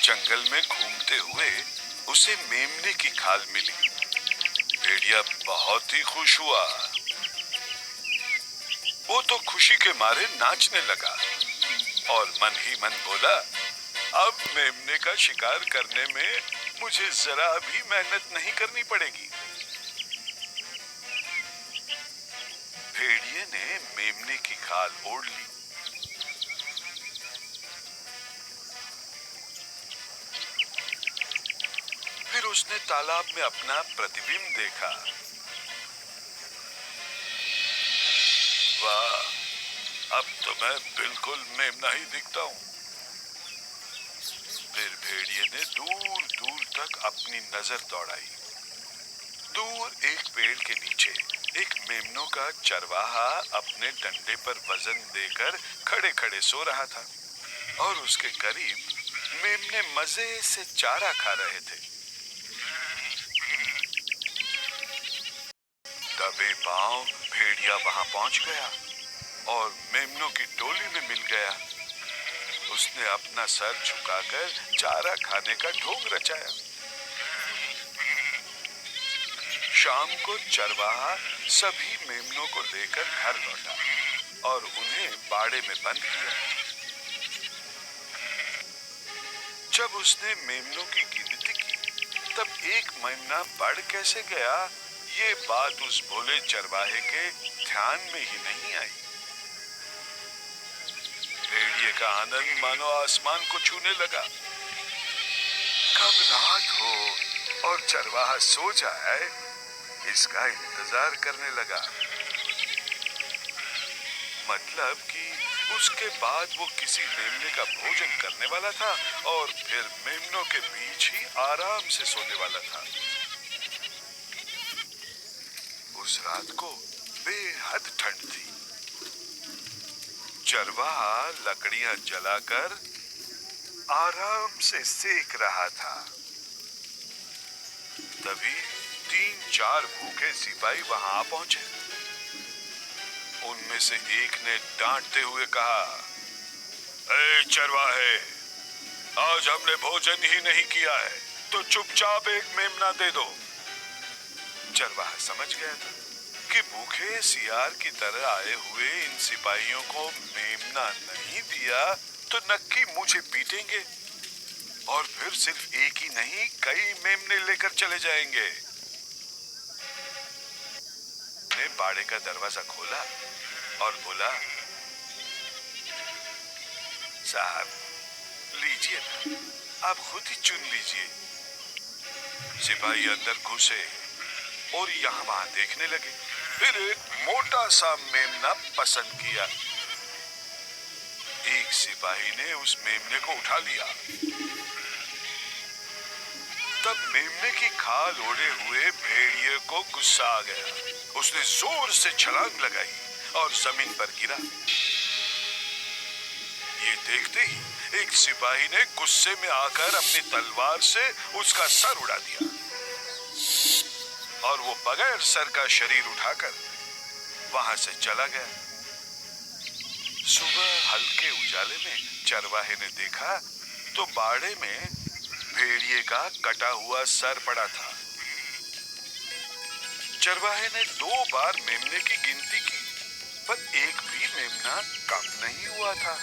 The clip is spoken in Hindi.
जंगल में घूमते हुए उसे मेमने की खाल मिली। भेड़िया बहुत ही खुश हुआ। वो तो खुशी के मारे नाचने लगा और मन ही मन बोला, अब मेमने का शिकार करने में मुझे जरा भी मेहनत नहीं करनी पड़ेगी। भेड़िए ने मेमने की खाल ओढ़ ली। फिर उसने तालाब में अपना प्रतिबिंब देखा। वाह, अब तो मैं बिल्कुल मेमना ही दिखता हूँ। फिर भेड़िए ने दूर दूर तक अपनी नजर दौड़ाई। दूर एक पेड़ के नीचे एक मेमनों का चरवाहा अपने डंडे पर वजन देकर खड़े खड़े सो रहा था और उसके करीब मेमने मजे से चारा खा रहे थे। दबे पांव भेड़िया वहां पहुंच गया और मेमनों की टोली में मिल गया। उसने अपना सर झुकाकर चारा खाने का ढोंग रचाया। शाम को चरवाहा सभी मेमनों को लेकर घर लौटा और उन्हें बाड़े में बंद किया। जब उसने मेमनों की गिनती की तब एक मेमना बढ़ कैसे गया, ये बात उस भोले चरवाहे के ध्यान में ही नहीं आई। भेड़िए का आनंद मानो आसमान को छूने लगा। कब रात हो और चरवाहा सो जाए, इसका इंतजार करने लगा। मतलब कि उसके बाद वो किसी मेमने का भोजन करने वाला था और फिर मेमनों के बीच ही आराम से सोने वाला था। उस रात को बेहद ठंड थी। चरवाहा लकड़ियां जलाकर आराम से सेक रहा था। तभी 3-4 भूखे सिपाही वहां आ पहुंचे। उनमें से एक ने डांटते हुए कहा, ए चरवाहे, आज हमने भोजन ही नहीं किया है, तो चुपचाप एक मेमना दे दो। चरवाहा समझ गया था कि भूखे सियार की तरह आए हुए इन सिपाहियों को मेमना नहीं दिया तो नक्की मुझे पीटेंगे और फिर सिर्फ एक ही नहीं कई मेमने लेकर चले जाएंगे। ने बाड़े का दरवाजा खोला और बोला, साहब लीजिए ना, आप खुद ही चुन लीजिए। सिपाही अंदर घुसे और यहाँ वहां देखने लगे। फिर एक मोटा सा मेमना पसंद किया। एक सिपाही ने उस मेमने को उठा लिया। तब मेमने की खाल ओढ़े हुए भेड़िए को गुस्सा आ गया। उसने जोर से छलांग लगाई और जमीन पर गिरा। ये देखते ही एक सिपाही ने गुस्से में आकर अपनी तलवार से उसका सर उड़ा दिया और वो बगैर सर का शरीर उठाकर वहां से चला गया। सुबह हल्के उजाले में चरवाहे ने देखा तो बाड़े में भेड़िए का कटा हुआ सर पड़ा था। चरवाहे ने 2 बार मेमने की गिनती की, पर एक भी मेमना कम नहीं हुआ था।